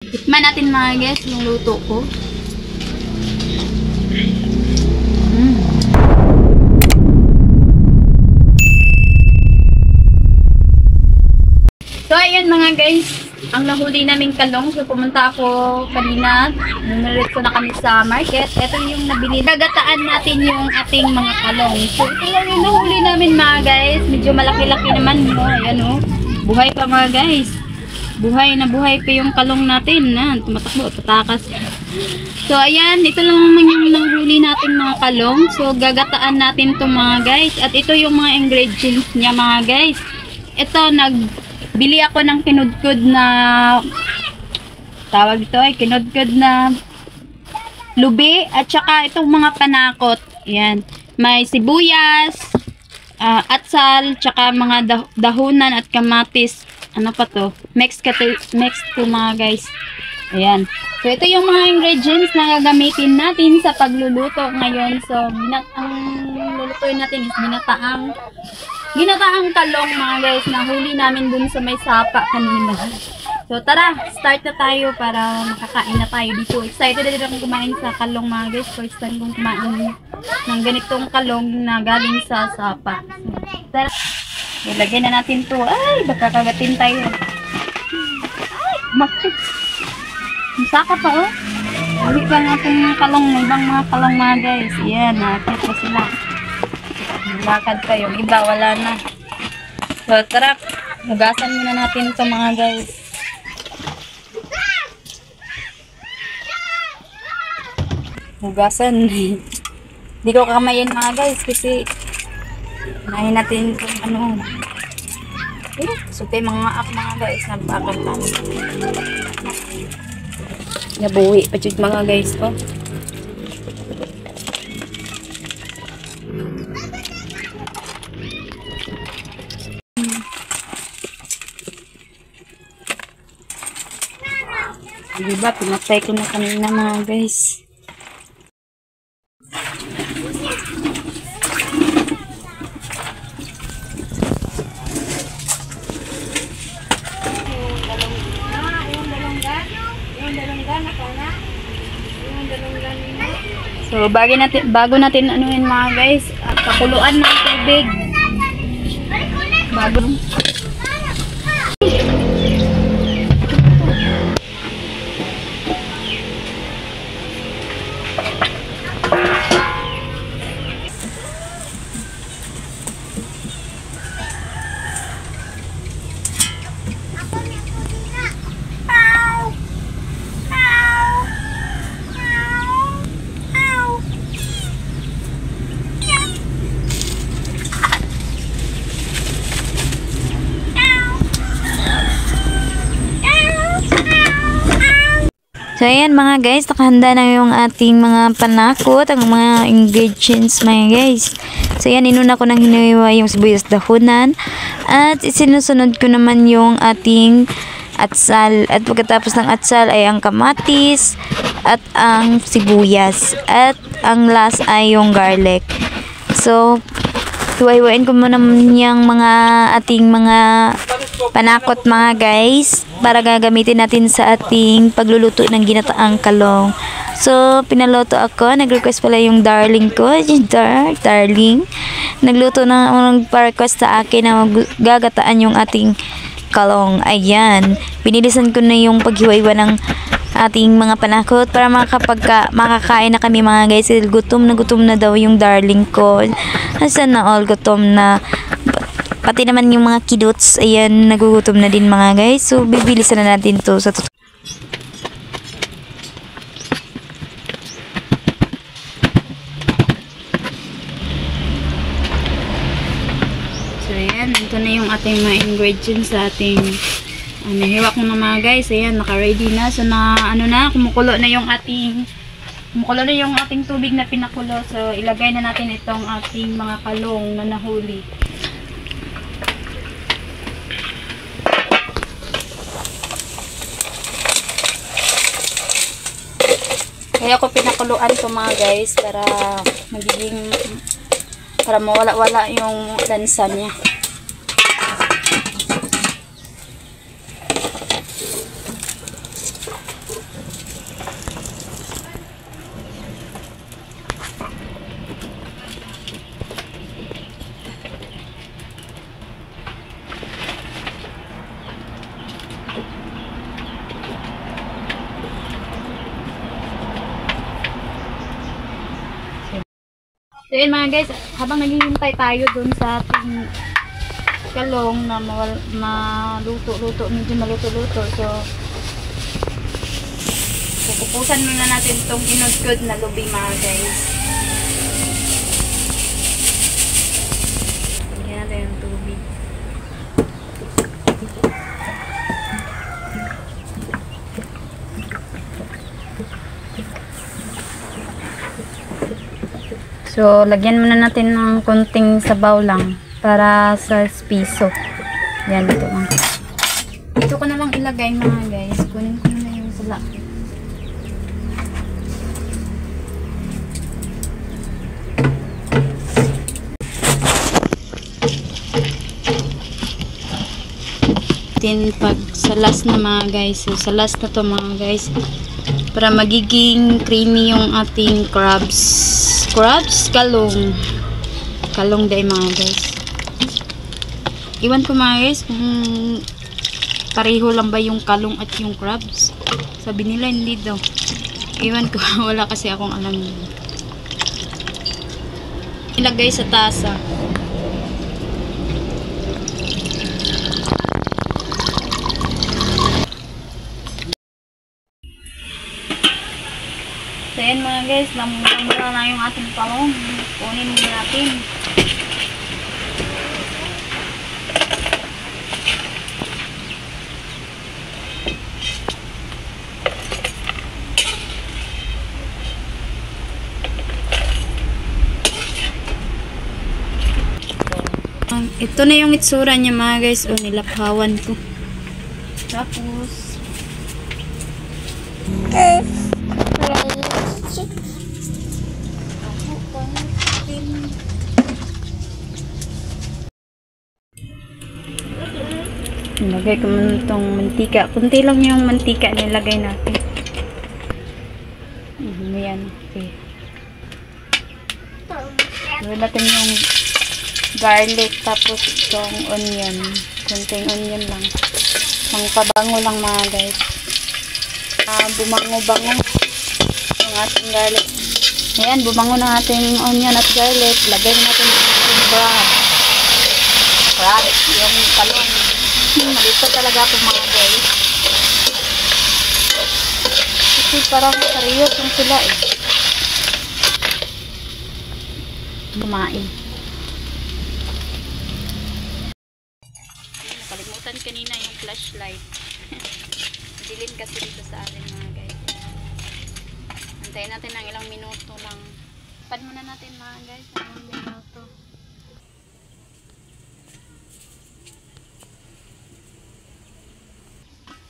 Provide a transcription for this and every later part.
Tikman natin mga guys yung luto ko. So ayan mga guys, ang nahuli naming kalong. So pumunta ako kanina, nunalit ko na kami sa market. Ito yung nabili. Gagataan natin yung ating mga kalong. So ito lang yung nahuli namin mga guys. Medyo malaki-laki naman mo. Ayan o. Buhay pa mga guys. Buhay na buhay pa yung kalong natin. Tumatakbo, tatakas. So ayan, ito lang naman yung nahuli natin mga kalong. So gagataan natin to mga guys. At ito yung mga ingredients niya mga guys. Ito, bili ako ng kinudkod na tawag ito ay kinudkod na lubi at saka itong mga panakot. Ayan. May sibuyas, atsal, tsaka mga dahunan at kamatis. Ano pa to? Mix to mga guys. Ayan. So ito yung mga ingredients na gagamitin natin sa pagluluto ngayon. So ang lulutuin natin is ginataang kalong mga guys, na huli namin dun sa may sapa kanina. So tara, start na tayo para makakain na tayo dito. Excited na din akong kumain sa kalong mga guys. First time kong kumain ng ganitong kalong na galing sa sapa. So tara, ilagay na natin to. Ay, baka kagatin tayo. Ay, makit. Masaka pa oh. Huli pa nga itong kalong, ibang mga kalong mga guys. Yan, nakakit pa sila. Lakad pa yung iba, wala na. So tara, hugasan muna natin ito mga guys. Hugasan. Hindi ko kamayin mga guys kasi nahin natin itong ano. So ito yung mga mga guys, nabakal lang. Nabuwi pa dyan mga guys ko. Diba, pinatay ko na kanina mga guys. So, bago natin anuhin mga guys, pakuluan ng tubig. Bago. So, ayan mga guys, nakahanda na yung ating mga panakot, ang mga ingredients mga guys. So, ayan, inuna ko nang hiniwa yung sibuyas dahunan. At isinusunod ko naman yung ating atsal. At pagkatapos ng atsal ay ang kamatis at ang sibuyas. At ang last ay yung garlic. So, hiwa-hiwain ko muna yung mga ating mga panakot mga guys para gagamitin natin sa ating pagluluto ng ginataang kalong. So, pinaloto ako. Nag-request pala yung darling ko. Darling. Nagluto na nag-request sa akin na gagataan yung ating kalong. Ayan. Pinilisan ko na yung paghiwa-hiwa ng ating mga panakot para makakain na kami mga guys. Gutom na daw yung darling ko. Asan na all gutom na. Pati naman yung mga kidots, ayan, nagugutom na din mga guys. So, bibilisan na natin to sa totoo. So, ayan, ito na yung ating mga ingredients sa ating hiwa ko na mga guys. Ayan, naka-ready na. So, kumukulo na yung ating tubig na pinakulo. So, ilagay na natin itong ating mga kalong na nahuli. Kaya ako pinakuluan to mga guys para mawala-wala yung lansa niya. So yun mga guys, habang naghihintay tayo dun sa ating kalong na maluto-luto, medyo maluto-luto. So, pupupusan muna natin itong kinudkod na lubi mga guys. Lagyan natin yung tubig. So, lagyan muna natin ng konting sabaw lang para sa piso. Yan, ito lang. Ito ko na lang ilagay mga guys. Kunin ko na yung sala. Pag sa last na mga guys. So, sa last na to mga guys. Para magiging creamy yung ating crabs. Kalong. Kalong day mga guys. Iwan ko mga guys kung pareho lang ba yung kalong at yung crabs. Sabi nila hindi daw. Iwan ko. Wala kasi akong alam yun. Ilagay sa tasa. So yan mga guys, lamura na yung ating palong. Kunin muna natin. Ito na yung itsura niya mga guys. O, nilaphawan ko. Tapos nilagay ko muna itong mantika. Kunti lang yung mantika nilagay natin. Ayan. Okay. Gawin natin yung garlic tapos itong onion. Kunting onion lang. Ang pabango lang mga guys. Bumango-bango ang ating garlic. Ayan, bumango na ating onion at garlic. Lagay natin yung crab. Yung kalong. Malito talaga ako mga guys. Kasi parang seryoso yung sila eh. Kumain. Nakalimutan kanina yung flashlight. Dilim kasi dito sa atin mga guys. Antayin natin ng ilang minuto lang. Pan muna natin mga guys. Ilang minuto.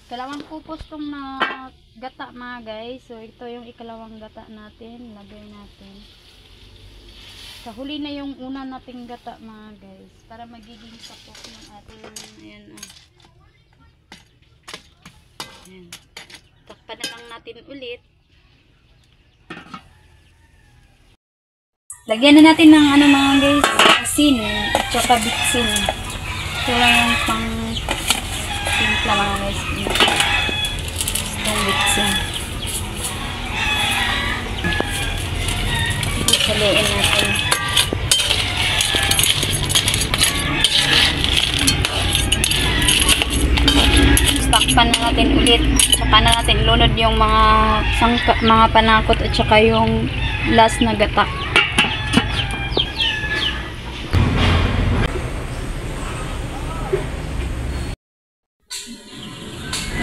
Ikalawang kupos tong na gata mga guys. So ito yung ikalawang gata natin. Lagay natin. Sa huli na yung una nating gata mga guys. Para magiging sapok ng ating ayan Ayan. Takpan na lang natin ulit. Lagyan na natin ng ano mga guys. Asin at saka bitsin. Ito lang yung pang simpla mga guys. Itong bitsin. Saluin natin. Takpan na natin ulit. Saka na natin lunod yung mga panakot at saka yung last na gata.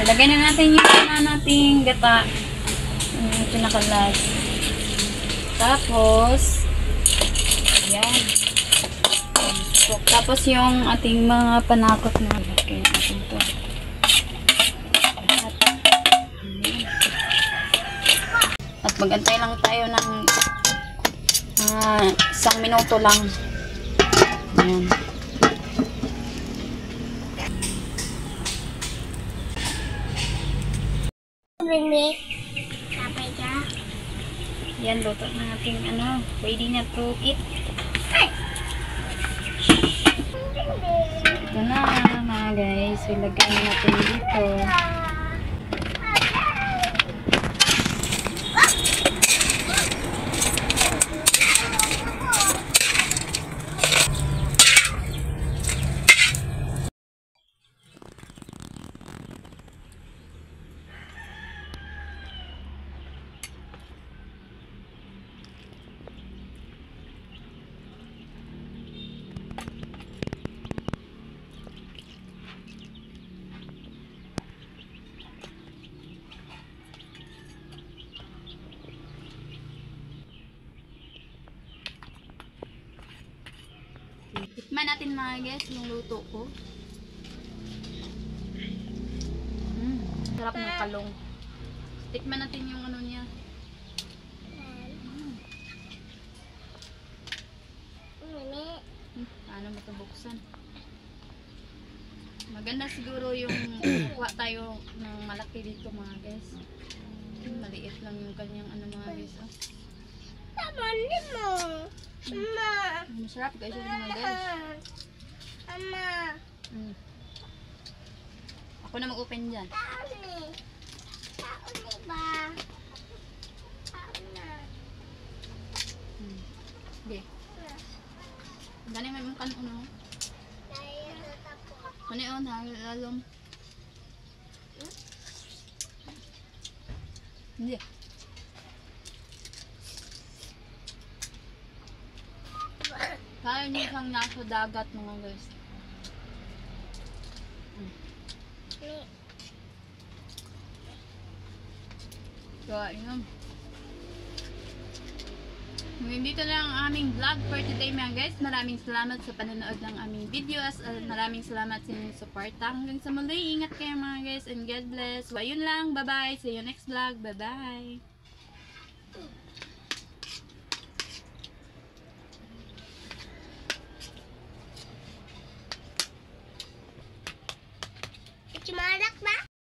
Lagay na natin yung nating gata. Yung pinaka-last. Tapos ayan. Tapos yung ating mga panakot na lagay natin to. At mag-antay lang tayo ng 1 minuto lang. Ayan. Yan, luto na natin ready na to eat. Ito na mga guys, ilagay natin dito. natin mga guys yung luto ko. Sarap ng kalong. Tikman natin yung ano niya. Paano mo ito buksan? Maganda siguro yung kuha tayo ng malaki dito mga guys. Maliit lang yung kanyang ano mga guys. Oh. Mama mo. Mama. Masarap guys yung mga guys. Mama. Ako na mag-open dyan. Taon ba? Taon na. Okay. Gani may mukha ano. Dahil natapos. Ano yun ha? Lalong. Hindi. Kaya niyo kang nasa dagat mga guys. So, yun. Dito lang ang aming vlog for today mga guys. Maraming salamat sa panonood ng aming videos. Maraming salamat sa inyong support. Hanggang sa muli, ingat kayo mga guys and God bless. So, ayun lang. Bye-bye. See you next vlog. Bye-bye.